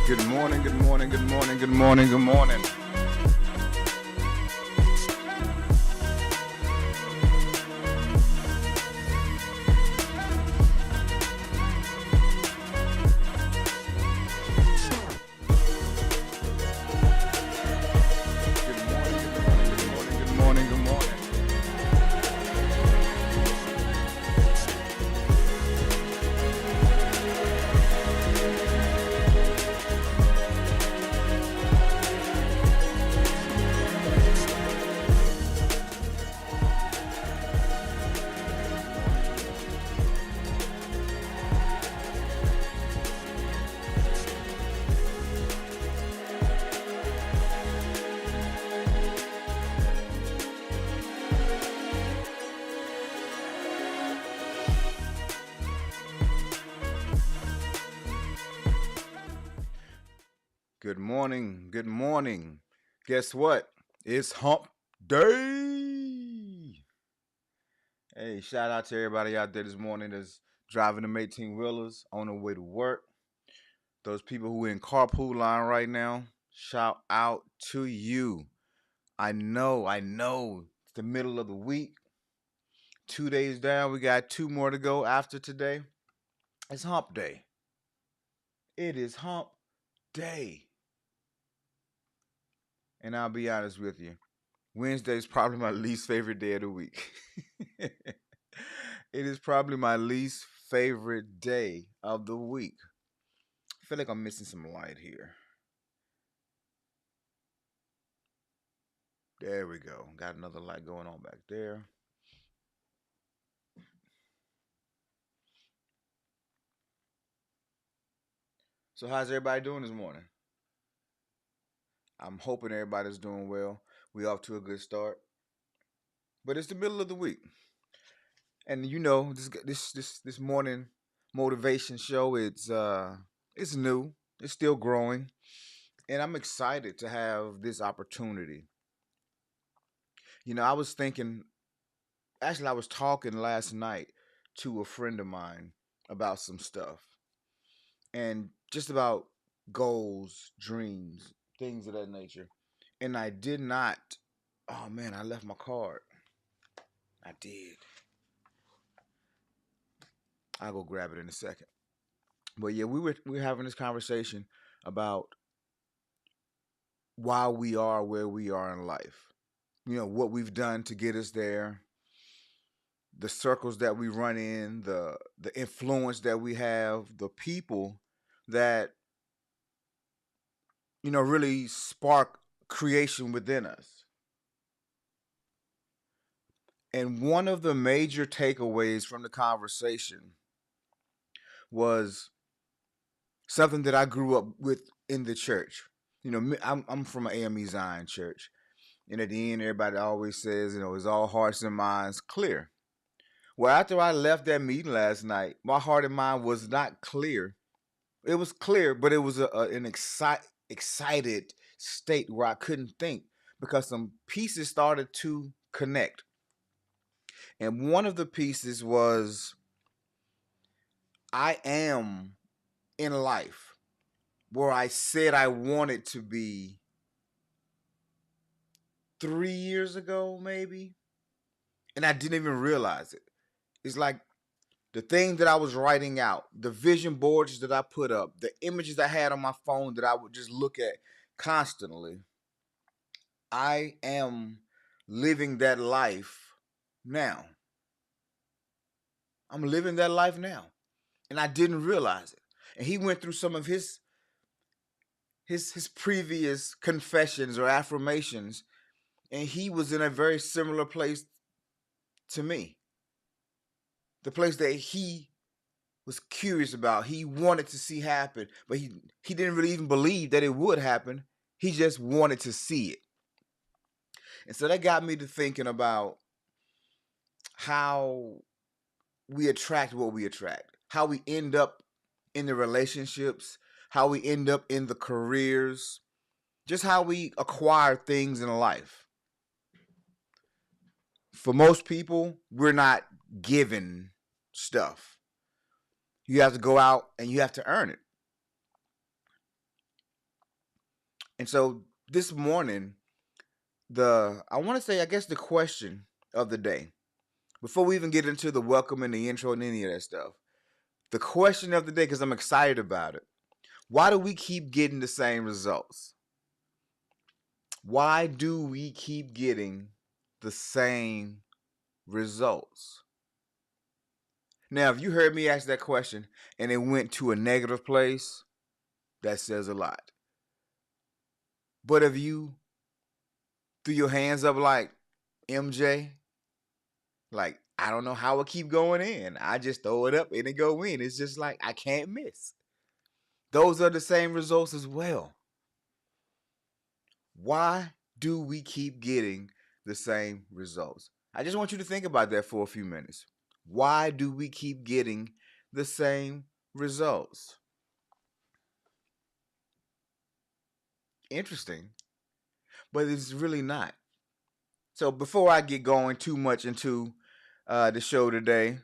Good morning, good morning, good morning, good morning, good morning. Good morning, good morning, good morning, good morning, good morning. Good morning, good morning. Guess what? It's hump day. Hey, shout out to everybody out there this morning that's driving them 18 wheelers on their way to work. Those people who in carpool line right now, shout out to you. I know. It's the middle of the week. 2 days down. We got two more to go after today. It's hump day. It is hump day. And I'll be honest with you. Wednesday is probably my least favorite day of the week. It is probably my least favorite day of the week. I feel like I'm missing some light here. There we go. Got another light going on back there. So how's everybody doing this morning? I'm hoping everybody's doing well. We off to a good start. But it's the middle of the week. And you know, this morning motivation show, it's new. It's still growing. And I'm excited to have this opportunity. You know, I was thinking actually I was talking last night to a friend of mine about some stuff and just about goals, dreams, things of that nature. And I did not. Oh man, I left my card. I did. I'll go grab it in a second. But yeah, we were having this conversation about why we are where we are in life. You know, what we've done to get us there, the circles that we run in, the influence that we have, the people that really spark creation within us. And one of the major takeaways from the conversation was something that I grew up with in the church. You know, I'm from an AME Zion church. And at the end, everybody always says, it's all hearts and minds clear. Well, after I left that meeting last night, my heart and mind was not clear. It was clear, but it was an excited state where I couldn't think because some pieces started to connect. And one of the pieces was I am in life where I said I wanted to be 3 years ago, maybe. And I didn't even realize it. It's like the thing that I was writing out, the vision boards that I put up, the images I had on my phone that I would just look at constantly. I am living that life now. I'm living that life now. And I didn't realize it. And he went through some of his previous confessions or affirmations, and he was in a very similar place to me. The place that he was curious about, he wanted to see happen, but he didn't really even believe that it would happen. He just wanted to see it. And so that got me to thinking about how we attract what we attract, how we end up in the relationships, how we end up in the careers, just how we acquire things in life. For most people, we're not given stuff. You have to go out and you have to earn it. And so this morning, I want to say, I guess the question of the day, before we even get into the welcome and the intro and any of that stuff, the question of the day, because I'm excited about it. Why do we keep getting the same results? Why do we keep getting the same results? Now, if you heard me ask that question and it went to a negative place, that says a lot. But if you threw your hands up like MJ, like, I don't know how it keep going in. I just throw it up and it go in. It's just like I can't miss. Those are the same results as well. Why do we keep getting the same results? I just want you to think about that for a few minutes. Why do we keep getting the same results? Interesting, but it's really not. So before I get going too much into the show today,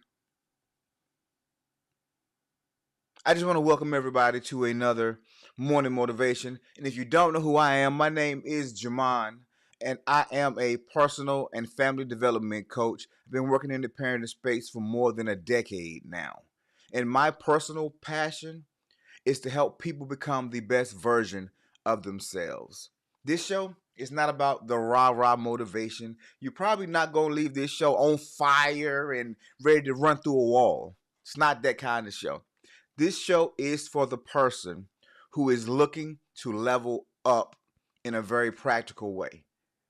I just want to welcome everybody to another morning motivation. And if you don't know who I am, my name is Jamon, and I am a personal and family development coach. I've been working in the parenting space for more than a decade now. And my personal passion is to help people become the best version of themselves. This show is not about the rah rah motivation. You're probably not going to leave this show on fire and ready to run through a wall. It's not that kind of show. This show is for the person who is looking to level up in a very practical way.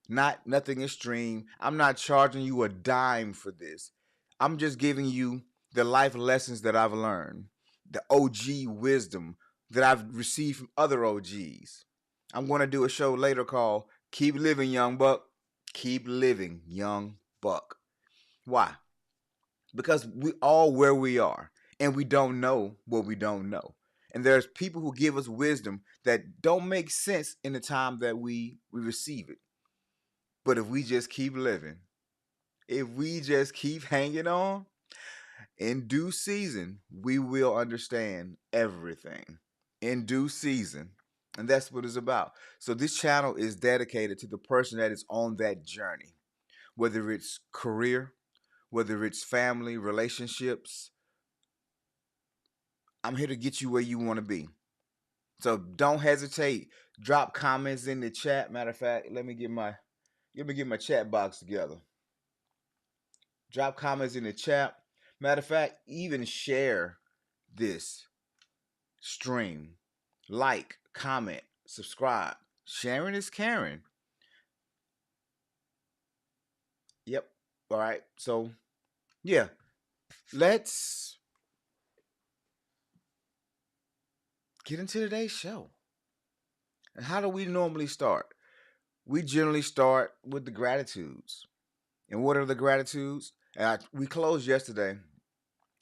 Not nothing extreme. I'm not charging you a dime for this. I'm just giving you the life lessons that I've learned, the OG wisdom that I've received from other OGs. I'm going to do a show later called Keep Living Young Buck. Keep living, young buck. Why? Because we all where we are and we don't know what we don't know. And there's people who give us wisdom that don't make sense in the time that we receive it. But if we just keep living, if we just keep hanging on, in due season, we will understand everything. In due season. And that's what it's about. So this channel is dedicated to the person that is on that journey, whether it's career, whether it's family, relationships. I'm here to get you where you want to be. So don't hesitate. Drop comments in the chat. Matter of fact, let me get my chat box together. Drop comments in the chat. Matter of fact, even share this stream. Like, comment, subscribe. Sharing is caring. Yep. All right. So, yeah. Let's get into today's show. And how do we normally start? We generally start with the gratitudes. And what are the gratitudes? We closed yesterday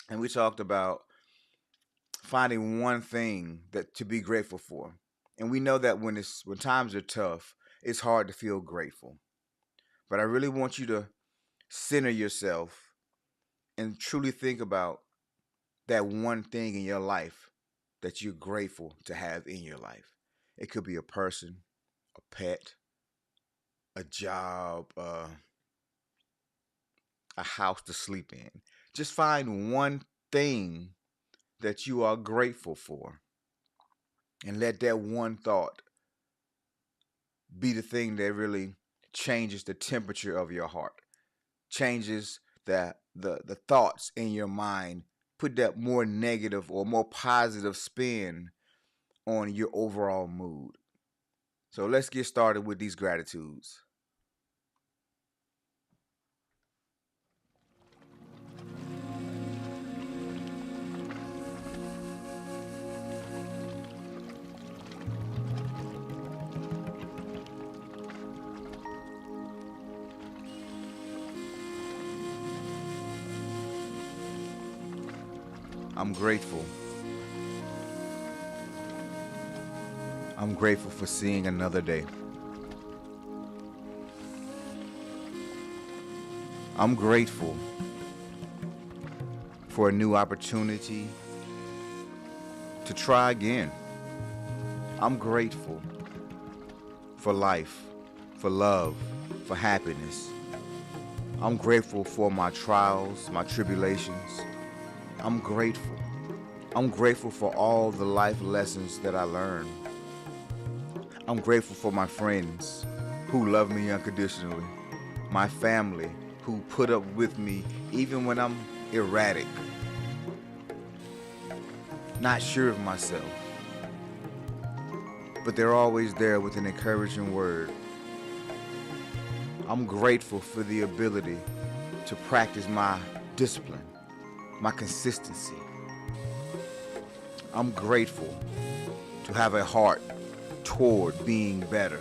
and we talked about finding one thing that to be grateful for. And we know that when times are tough, it's hard to feel grateful. But I really want you to center yourself and truly think about that one thing in your life that you're grateful to have in your life. It could be a person, a pet, a job, a house to sleep in. Just find one thing that you are grateful for and let that one thought be the thing that really changes the temperature of your heart, changes the thoughts in your mind, put that more negative or more positive spin on your overall mood. So let's get started with these gratitudes. I'm grateful. I'm grateful for seeing another day. I'm grateful for a new opportunity to try again. I'm grateful for life, for love, for happiness. I'm grateful for my trials, my tribulations. I'm grateful. I'm grateful for all the life lessons that I learned. I'm grateful for my friends who love me unconditionally, my family who put up with me even when I'm erratic, not sure of myself, but they're always there with an encouraging word. I'm grateful for the ability to practice my discipline, my consistency. I'm grateful to have a heart toward being better.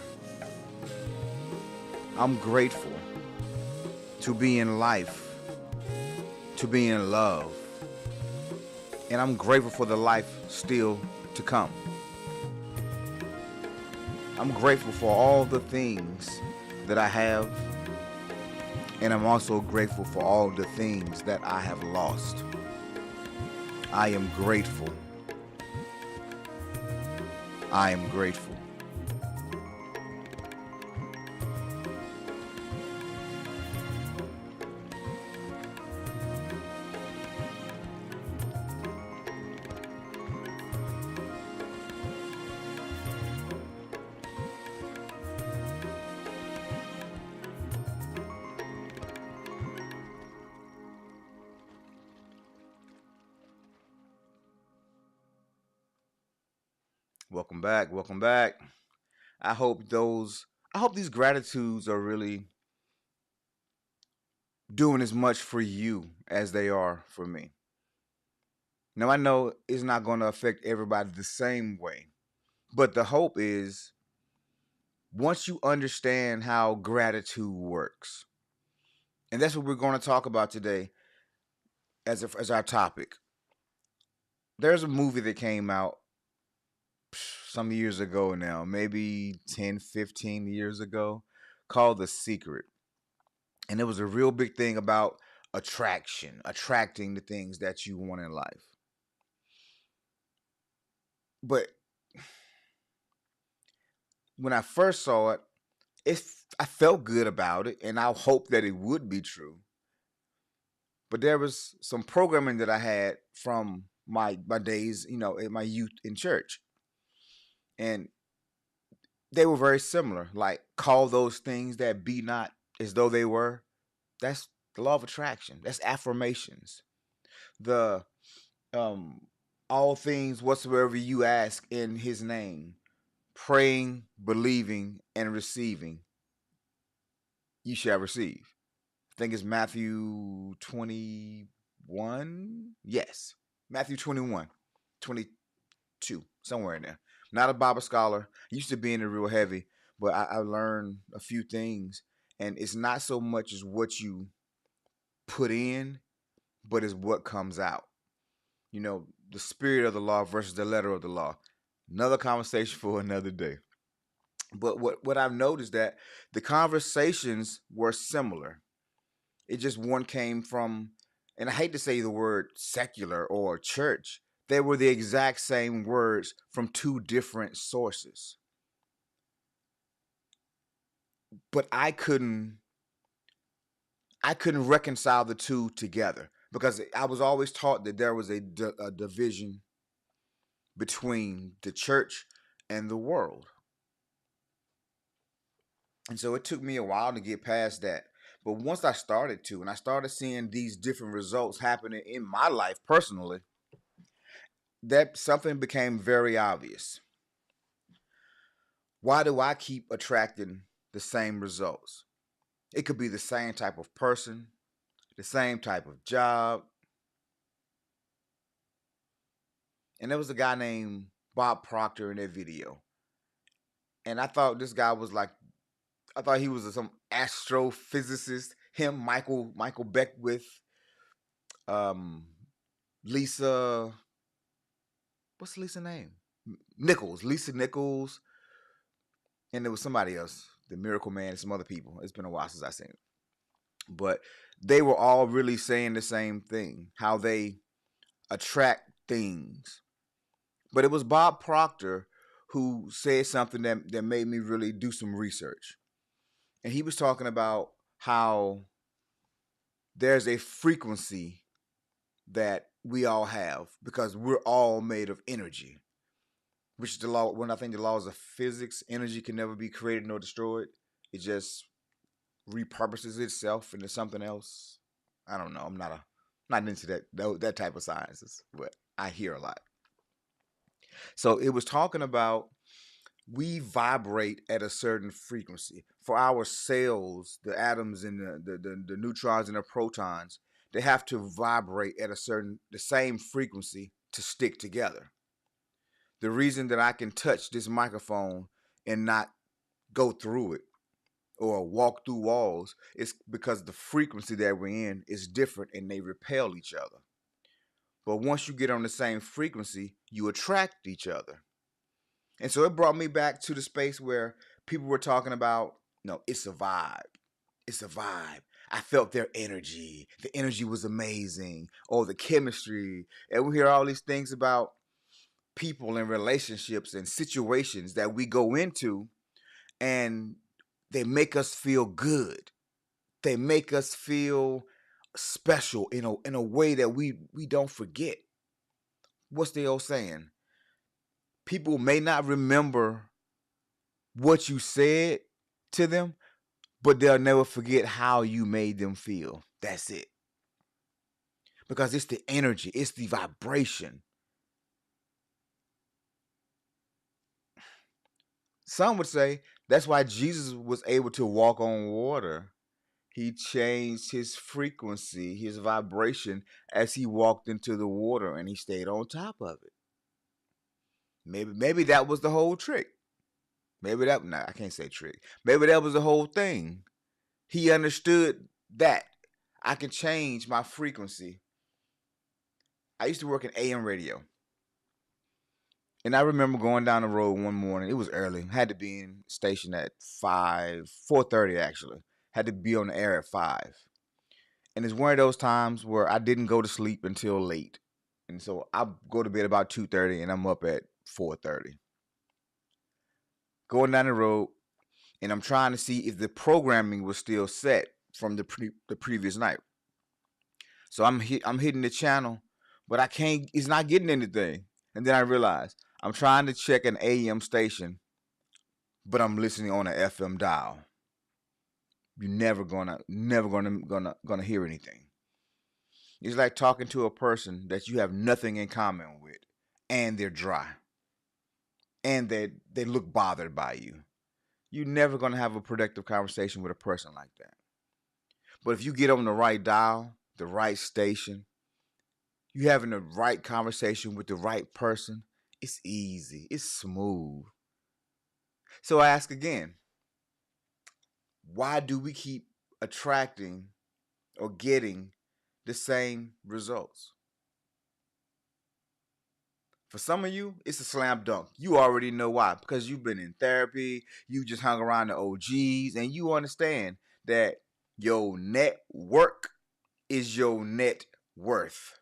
I'm grateful to be in life, to be in love, and I'm grateful for the life still to come. I'm grateful for all the things that I have, and I'm also grateful for all the things that I have lost. I am grateful. I am grateful. Welcome back. Welcome back. I hope those I hope these gratitudes are really doing as much for you as they are for me. Now I know it's not going to affect everybody the same way, but the hope is once you understand how gratitude works, and that's what we're going to talk about today as our topic. There's a movie that came out some years ago now, maybe 10, 15 years ago, called The Secret. And it was a real big thing about attracting the things that you want in life. But when I first saw it, I felt good about it, and I hoped that it would be true. But there was some programming that I had from my days, in my youth in church, and they were very similar. Like call those things that be not as though they were. That's the law of attraction. That's affirmations. The um all things whatsoever you ask in his name, praying, believing, and receiving, you shall receive. I think it's Matthew 21. Yes. Matthew 21, 22, somewhere in there. Not a Bible scholar. Used to be in it real heavy, but I learned a few things. And it's not so much as what you put in, but it's what comes out. The spirit of the law versus the letter of the law. Another conversation for another day. But what I've noticed that the conversations were similar. It just one came from, and I hate to say the word secular or church. They were the exact same words from two different sources. But I couldn't reconcile the two together because I was always taught that there was a division between the church and the world. And so it took me a while to get past that. But once I started to, and I started seeing these different results happening in my life personally, that something became very obvious. Why do I keep attracting the same results? It could be the same type of person, the same type of job. And there was a guy named Bob Proctor in that video. And I thought this guy was like, I thought he was some astrophysicist. Him, Michael Beckwith, um, Lisa, what's Lisa's name? Lisa Nichols, and there was somebody else, the Miracle Man, and some other people. It's been a while since I seen it, but they were all really saying the same thing: how they attract things. But it was Bob Proctor who said something that made me really do some research. And he was talking about how there's a frequency that we all have because we're all made of energy, which the law, when I think the laws of physics, energy can never be created nor destroyed. It just repurposes itself into something else. I don't know. I'm not into that type of sciences, but I hear a lot. So it was talking about we vibrate at a certain frequency. For our cells, the atoms and the neutrons and the protons, they have to vibrate at the same frequency to stick together. The reason that I can touch this microphone and not go through it or walk through walls is because the frequency that we're in is different and they repel each other. But once you get on the same frequency, you attract each other. And so it brought me back to the space where people were talking about, no, it's a vibe. It's a vibe. I felt their energy. The energy was amazing. Oh, the chemistry. And we hear all these things about people and relationships and situations that we go into and they make us feel good. They make us feel special in a way that we don't forget. What's the old saying? People may not remember what you said to them, but they'll never forget how you made them feel. That's it. Because it's the energy, it's the vibration. Some would say that's why Jesus was able to walk on water. He changed his frequency, his vibration as he walked into the water and he stayed on top of it. Maybe that was the whole trick. Maybe that no, I can't say trick. Maybe that was the whole thing. He understood that I can change my frequency. I used to work in AM radio. And I remember going down the road one morning. It was early. Had to be in station at 4:30 actually. Had to be on the air at 5. And it's one of those times where I didn't go to sleep until late. And so I go to bed about 2:30 and I'm up at 4:30. Going down the road and I'm trying to see if the programming was still set from the previous night. So I'm hitting the channel, but I can't. It's not getting anything. And then I realize I'm trying to check an AM station, but I'm listening on an FM dial. You're never gonna hear anything. It's like talking to a person that you have nothing in common with, and they're dry, and they look bothered by you. You're never gonna have a productive conversation with a person like that. But if you get on the right dial, the right station, you having the right conversation with the right person, it's easy, it's smooth. So I ask again, why do we keep attracting or getting the same results? For some of you, it's a slam dunk. You already know why. Because you've been in therapy, you just hung around the OGs, and you understand that your network is your net worth.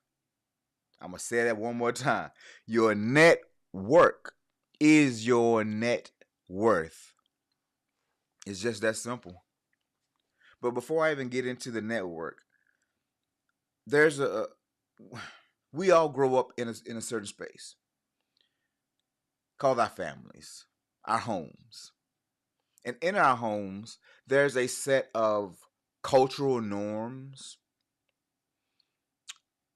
I'm going to say that one more time. Your network is your net worth. It's just that simple. But before I even get into the network, there's we all grow up in a certain space called our families, our homes. And in our homes, there's a set of cultural norms,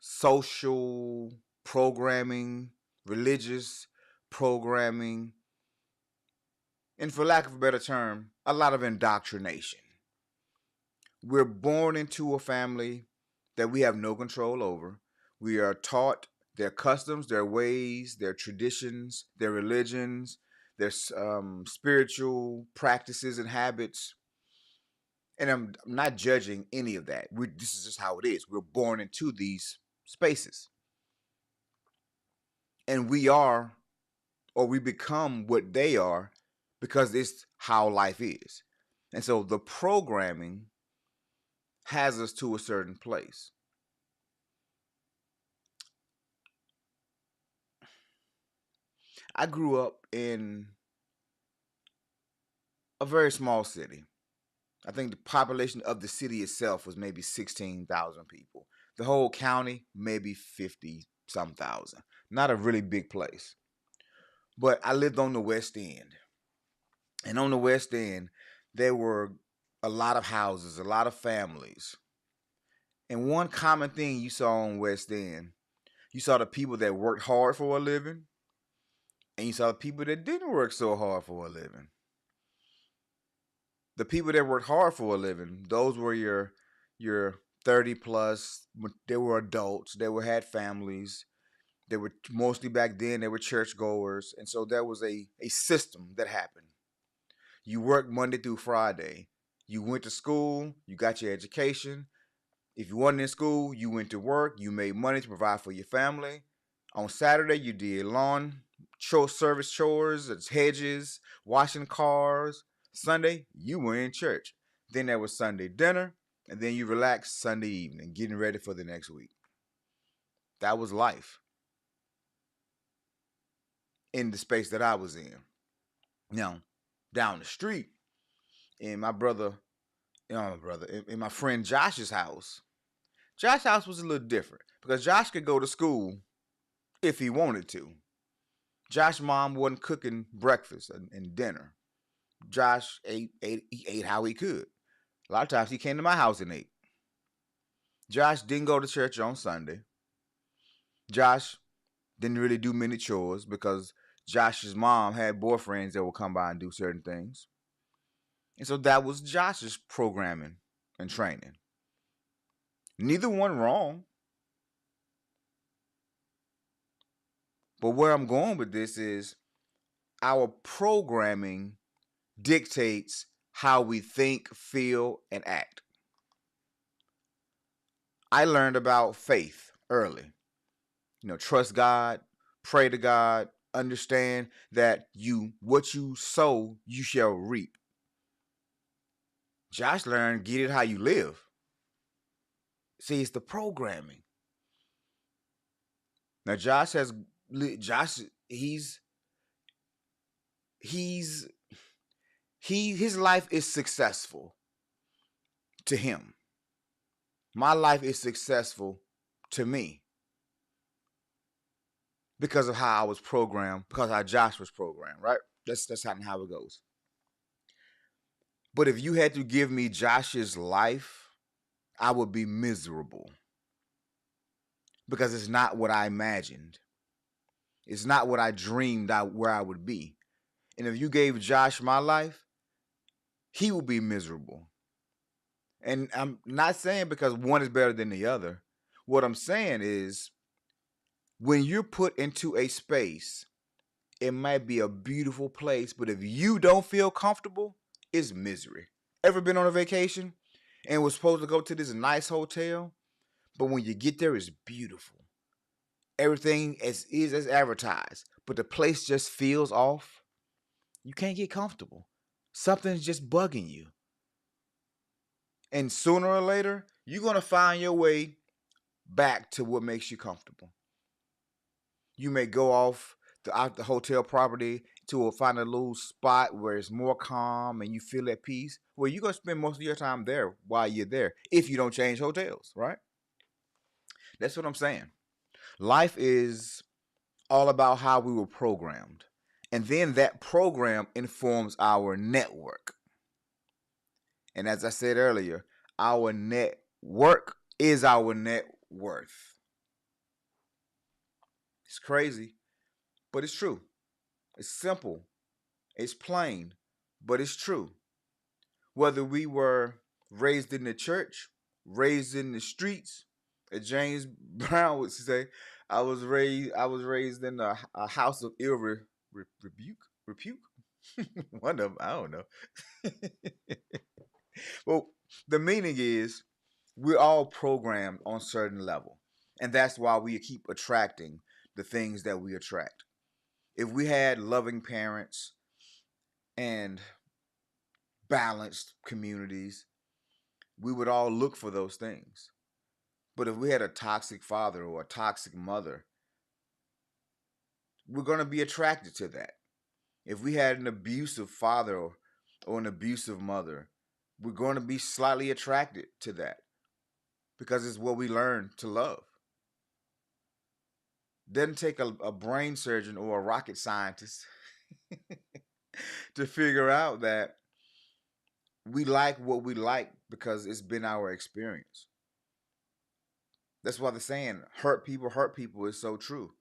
social programming, religious programming, and for lack of a better term, a lot of indoctrination. We're born into a family that we have no control over. We are taught their customs, their ways, their traditions, their religions, their spiritual practices and habits. And I'm not judging any of that. This is just how it is. We're born into these spaces. And we are, or we become what they are because it's how life is. And so the programming has us to a certain place. I grew up in a very small city. I think the population of the city itself was maybe 16,000 people. The whole county, maybe 50 some thousand. Not a really big place. But I lived on the West End. And on the West End, there were a lot of houses, a lot of families. And one common thing you saw on West End, you saw the people that worked hard for a living, and you saw the people that didn't work so hard for a living. The people that worked hard for a living, those were your 30 plus. They were adults. They were had families. They were mostly back then. They were churchgoers, and so there was a system that happened. You worked Monday through Friday. You went to school. You got your education. If you weren't in school, you went to work. You made money to provide for your family. On Saturday, you did lawn service chores, hedges, washing cars. Sunday, you were in church. Then there was Sunday dinner, and then you relaxed Sunday evening, getting ready for the next week. That was life in the space that I was in. Now, down the street, in my brother, in my friend Josh's house, Josh's house was a little different because Josh could go to school if he wanted to. Josh's mom wasn't cooking breakfast and dinner. Josh he ate how he could. A lot of times he came to my house and ate. Josh didn't go to church on Sunday. Josh didn't really do many chores because Josh's mom had boyfriends that would come by and do certain things. And so that was Josh's programming and training. Neither one wrong. But where I'm going with this is our programming dictates how we think, feel, and act. I learned about faith early. Trust God, pray to God, understand that what you sow, you shall reap. Josh learned get it how you live. See, it's the programming. Now Josh he's his life is successful to him. My life is successful to me because of how I was programmed, because how Josh was programmed, right? That's how it goes. But if you had to give me Josh's life, I would be miserable because it's not what I imagined. It's not what I dreamed where I would be. And if you gave Josh my life, he would be miserable. And I'm not saying because one is better than the other. What I'm saying is when you're put into a space, it might be a beautiful place, but if you don't feel comfortable, it's misery. Ever been on a vacation and was supposed to go to this nice hotel, but when you get there, it's beautiful. Everything is as advertised, but the place just feels off. You can't get comfortable. Something's just bugging you. And sooner or later, you're going to find your way back to what makes you comfortable. You may go out the hotel property to find a little spot where it's more calm and you feel at peace. Well, you're going to spend most of your time there while you're there if you don't change hotels, right? That's what I'm saying. Life is all about how we were programmed. And then that program informs our network. And as I said earlier, our network is our net worth. It's crazy, but it's true. It's simple. It's plain, but it's true. Whether we were raised in the church, raised in the streets, as James Brown would say, I was raised in a house of ill rebuke. One of them, I don't know. Well, the meaning is we're all programmed on a certain level. And that's why we keep attracting the things that we attract. If we had loving parents and balanced communities, we would all look for those things. But if we had a toxic father or a toxic mother, we're going to be attracted to that. If we had an abusive father or an abusive mother, we're going to be slightly attracted to that because it's what we learn to love. Doesn't take a brain surgeon or a rocket scientist to figure out that we like what we like because it's been our experience. That's why the saying hurt people is so true.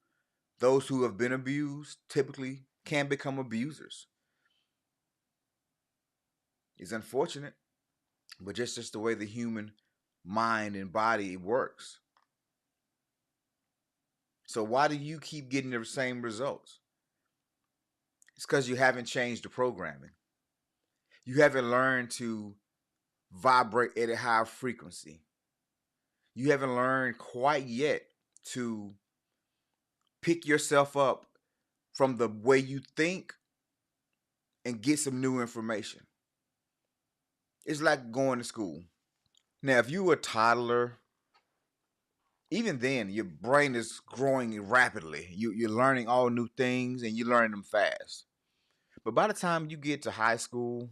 Those who have been abused typically can become abusers. It's unfortunate, but just the way the human mind and body works. So why do you keep getting the same results? It's because you haven't changed the programming. You haven't learned to vibrate at a higher frequency. You haven't learned quite yet to pick yourself up from the way you think and get some new information. It's like going to school. Now, if you were a toddler, even then, your brain is growing rapidly. You're learning all new things and you're learning them fast. But by the time you get to high school,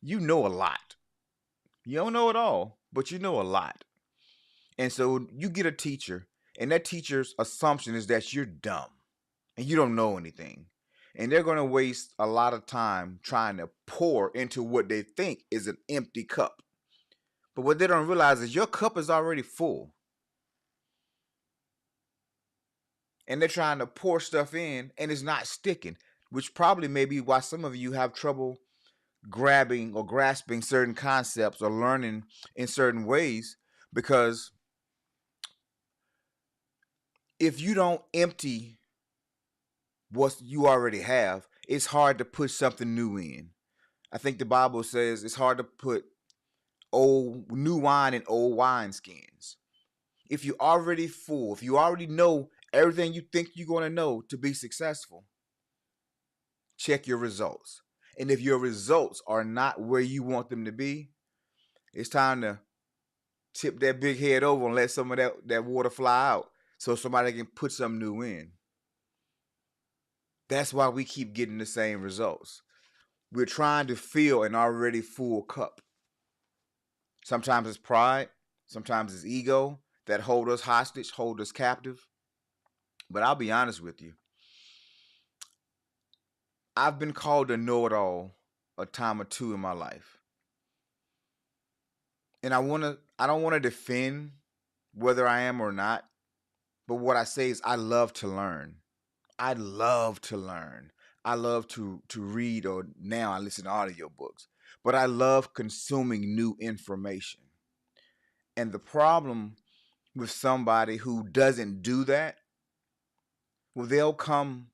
you know a lot. You don't know it all, but you know a lot. And so you get a teacher, and that teacher's assumption is that you're dumb and you don't know anything. And they're going to waste a lot of time trying to pour into what they think is an empty cup. But what they don't realize is your cup is already full. And they're trying to pour stuff in and it's not sticking, which probably may be why some of you have trouble grabbing or grasping certain concepts or learning in certain ways, because if you don't empty what you already have, it's hard to put something new in. I think the Bible says it's hard to put old new wine in old wine skins. If you're already full, if you already know everything you think you're going to know to be successful, check your results. And if your results are not where you want them to be, it's time to tip that big head over and let some of that water fly out so somebody can put something new in. That's why we keep getting the same results. We're trying to fill an already full cup. Sometimes it's pride, sometimes it's ego that hold us hostage, hold us captive. But I'll be honest with you. I've been called a know-it-all a time or two in my life. And I don't want to defend whether I am or not, but what I say is I love to learn. I love to learn. I love to read, or now I listen to audiobooks. But I love consuming new information. And the problem with somebody who doesn't do that, well, they'll come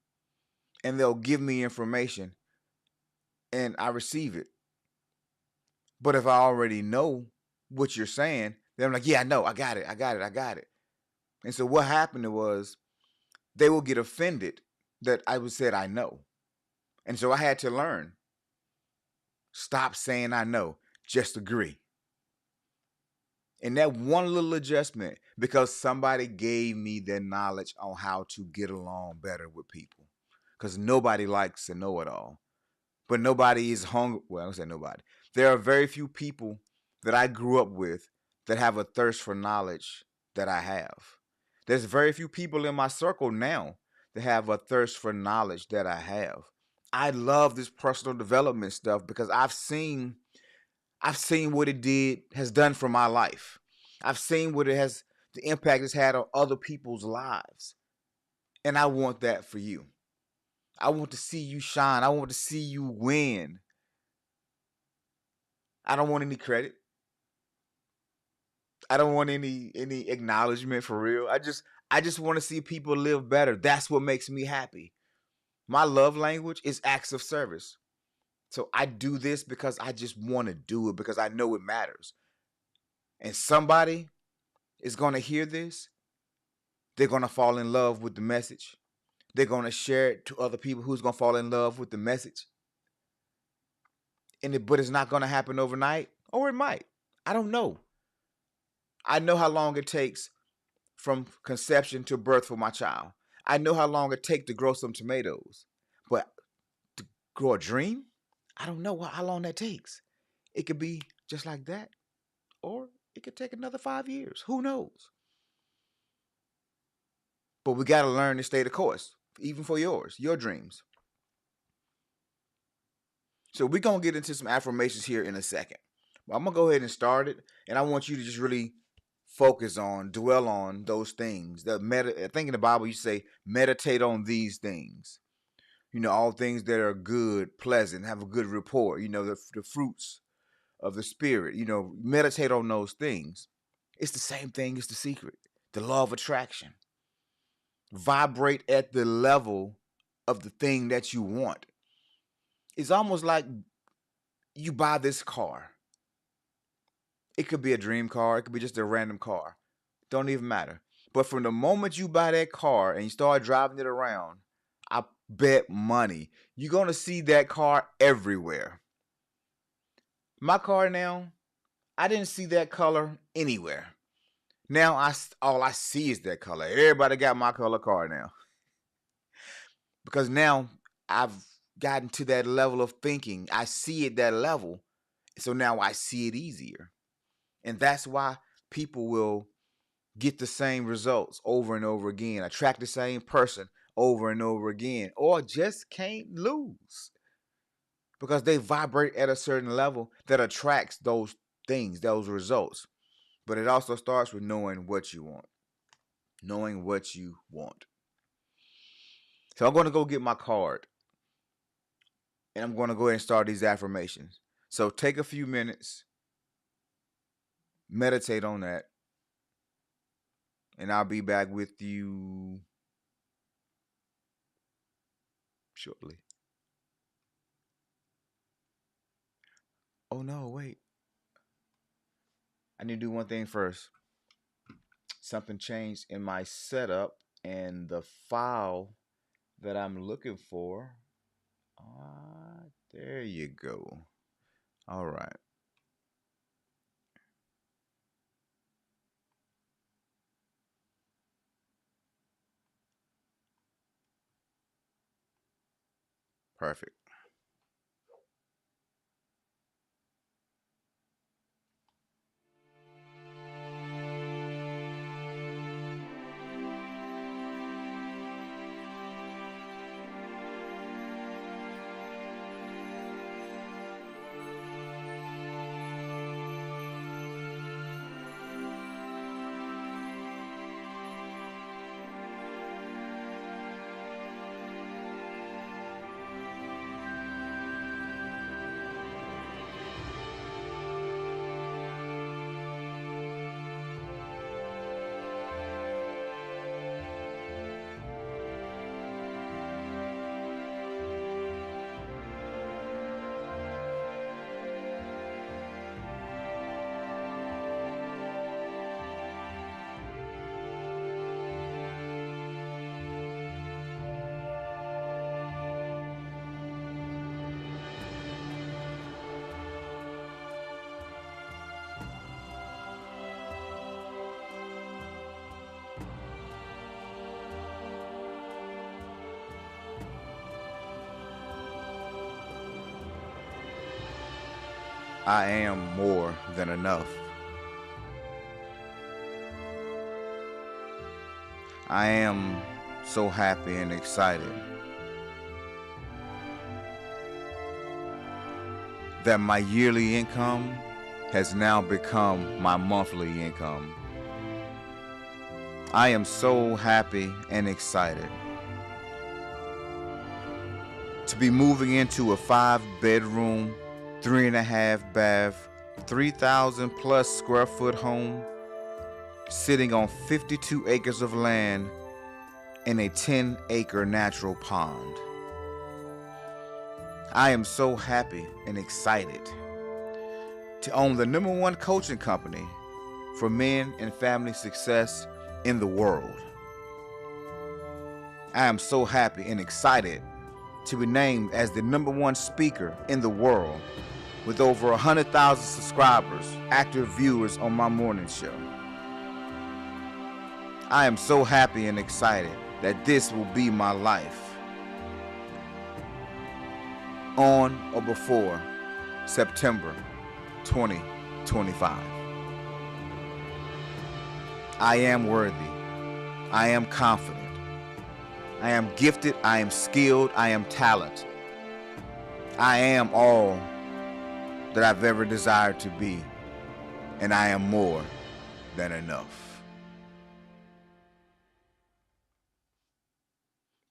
and they'll give me information and I receive it. But if I already know what you're saying, then I'm like, yeah, I know, I got it, I got it, I got it. And so what happened was they will get offended that I was said I know. And so I had to learn. Stop saying I know. Just agree. And that one little adjustment, because somebody gave me their knowledge on how to get along better with people. Because nobody likes to know it all. But nobody is hungry. Well, I don't say nobody. There are very few people that I grew up with that have a thirst for knowledge that I have. There's very few people in my circle now that have a thirst for knowledge that I have. I love this personal development stuff because I've seen what it did has done for my life. I've seen what it has the impact it's had on other people's lives. And I want that for you. I want to see you shine. I want to see you win. I don't want any credit. I don't want any acknowledgement for real. I just want to see people live better. That's what makes me happy. My love language is acts of service. So I do this because I just want to do it because I know it matters. And somebody is going to hear this. They're going to fall in love with the message. They're going to share it to other people who's going to fall in love with the message. But it's not going to happen overnight, or it might. I don't know. I know how long it takes from conception to birth for my child. I know how long it takes to grow some tomatoes, but to grow a dream, I don't know how long that takes. It could be just like that, or it could take another 5 years. Who knows? But we got to learn to stay the course, even for your dreams. So we're going to get into some affirmations here in a second. But I'm going to go ahead and start it. And I want you to just really focus on, dwell on those things. I think in the Bible you say, meditate on these things. All things that are good, pleasant, have a good report. The fruits of the Spirit. Meditate on those things. It's the same thing as the secret, the law of attraction. Vibrate at the level of the thing that you want. It's almost like you buy this car. It could be a dream car. It could be just a random car. Don't even matter. But from the moment you buy that car and you start driving it around, I bet money you're going to see that car everywhere. My car now, I didn't see that color anywhere. Now all I see is that color. Everybody got my color car now. Because now I've gotten to that level of thinking. I see it that level. So now I see it easier. And that's why people will get the same results over and over again, attract the same person over and over again, or just can't lose. Because they vibrate at a certain level that attracts those things, those results. But it also starts with knowing what you want. Knowing what you want. So I'm going to go get my card. And I'm going to go ahead and start these affirmations. So take a few minutes. Meditate on that. And I'll be back with you shortly. Oh no, wait. I need to do one thing first. Something changed in my setup and the file that I'm looking for. There you go. All right. Perfect. I am more than enough. I am so happy and excited that my yearly income has now become my monthly income. I am so happy and excited to be moving into a 5-bedroom, 3.5 bath, 3,000 plus square foot home, sitting on 52 acres of land in a 10-acre natural pond. I am so happy and excited to own the #1 coaching company for men and family success in the world. I am so happy and excited to be named as the #1 speaker in the world with over 100,000 subscribers, active viewers on my morning show. I am so happy and excited that this will be my life on or before September 2025. I am worthy. I am confident. I am gifted. I am skilled. I am talented. I am all that I've ever desired to be, and I am more than enough.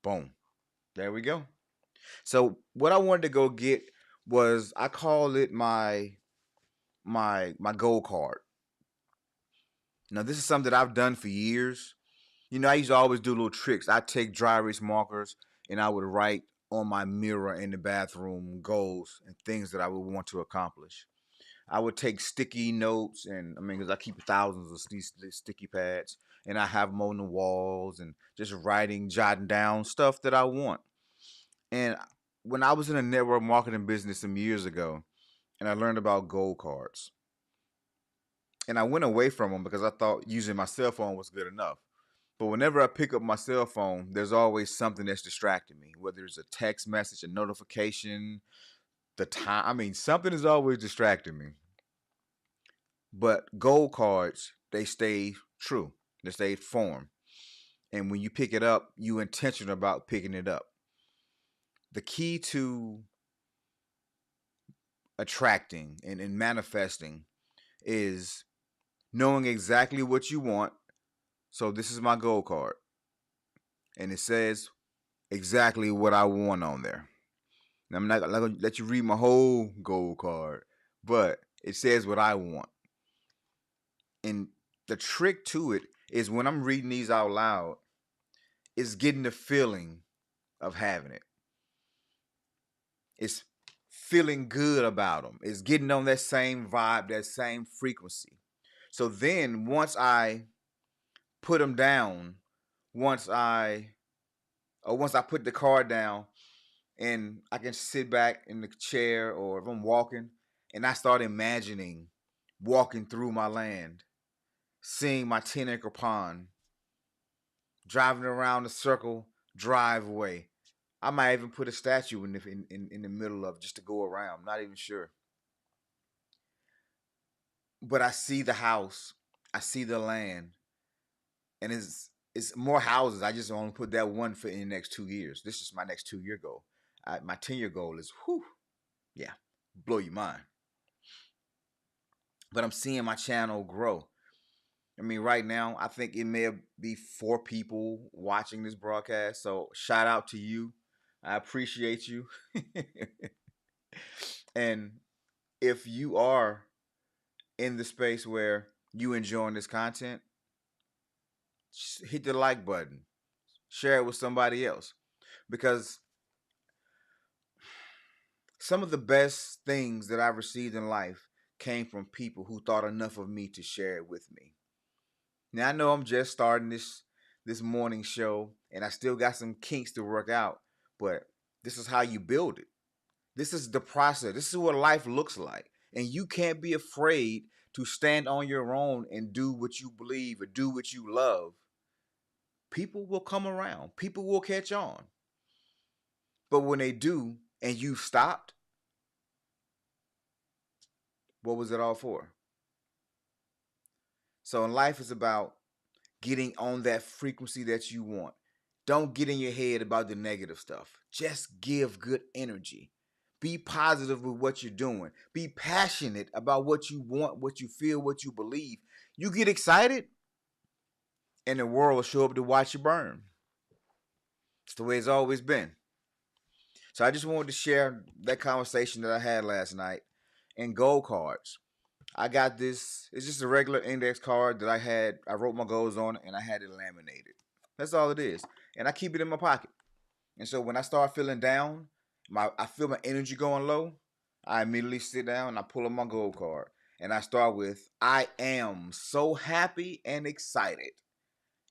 Boom. There we go. So what I wanted to go get was, I call it my goal card. Now this is something that I've done for years. I used to always do little tricks. I take dry erase markers and I would write on my mirror in the bathroom goals and things that I would want to accomplish. I would take sticky notes, and I mean, because I keep thousands of these sticky pads, and I have them on the walls, and just writing, jotting down stuff that I want. And when I was in a network marketing business some years ago, and I learned about goal cards, and I went away from them because I thought using my cell phone was good enough. But whenever I pick up my cell phone, there's always something that's distracting me, whether it's a text message, a notification, the time. I mean, something is always distracting me. But gold cards, they stay true. They stay form. And when you pick it up, you intentional about picking it up. The key to attracting and manifesting is knowing exactly what you want. So this is my gold card. And it says exactly what I want on there. Now, I'm not going to let you read my whole gold card, but it says what I want. And the trick to it is, when I'm reading these out loud, it's getting the feeling of having it. It's feeling good about them. It's getting on that same vibe, that same frequency. So then once I put them down, once I once I put the card down, and I can sit back in the chair, or if I'm walking, and I start imagining walking through my land, seeing my 10-acre pond, driving around the circle driveway. I might even put a statue in the middle of it just to go around. I'm not even sure. But I see the house, I see the land, and it's more houses. I just only put that one for in the next 2 years. This is my next 2 year goal. My 10 year goal is yeah, blow your mind. But I'm seeing my channel grow. I mean, right now, I think it may be 4 people watching this broadcast. So shout out to you. I appreciate you. And if you are in the space where you enjoying this content, hit the like button, share it with somebody else, because some of the best things that I've received in life came from people who thought enough of me to share it with me. Now I know I'm just starting this morning show, and I still got some kinks to work out, but this is how you build it. This is the process. This is what life looks like. And you can't be afraid to stand on your own and do what you believe or do what you love. People will come around. People will catch on. But when they do and you've stopped, what was it all for? So in life, it's about getting on that frequency that you want. Don't get in your head about the negative stuff. Just give good energy. Be positive with what you're doing. Be passionate about what you want, what you feel, what you believe. You get excited, and the world will show up to watch you burn. It's the way it's always been. So I just wanted to share that conversation that I had last night. And goal cards. I got this. It's just a regular index card that I had. I wrote my goals on it, and I had it laminated. That's all it is. And I keep it in my pocket. And so when I start feeling down, I feel my energy going low, I immediately sit down and I pull up my goal card. And I start with, I am so happy and excited,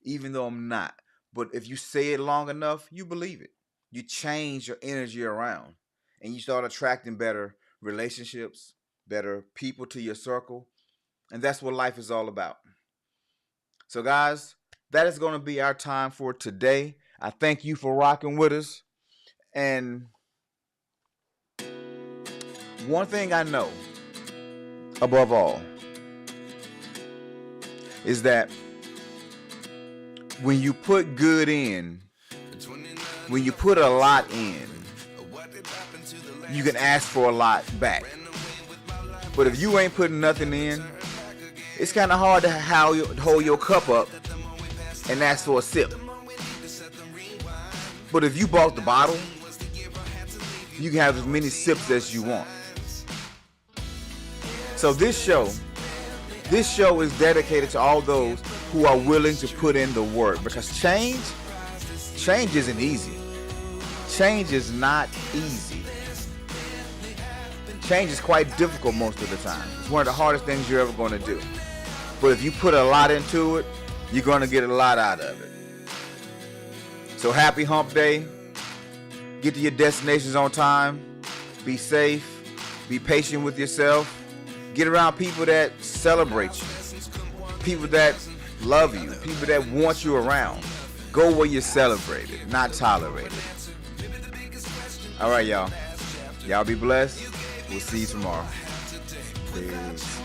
even though I'm not. But if you say it long enough, you believe it. You change your energy around, and you start attracting better relationships, better people to your circle. And that's what life is all about. So, guys, that is going to be our time for today. I thank you for rocking with us. And one thing I know above all is that when you put good in, when you put a lot in, you can ask for a lot back. But if you ain't putting nothing in, it's kind of hard to hold your cup up and ask for a sip. But if you bought the bottle, you can have as many sips as you want. So this show is dedicated to all those who are willing to put in the work, because change isn't easy. Change is not easy. Change is quite difficult most of the time. It's one of the hardest things you're ever going to do. But if you put a lot into it, you're going to get a lot out of it. So happy hump day. Get to your destinations on time. Be safe. Be patient with yourself. Get around people that celebrate you. People that love you. People that want you around. Go where you're celebrated, not tolerated. All right, y'all. Y'all be blessed. We'll see you tomorrow. Peace.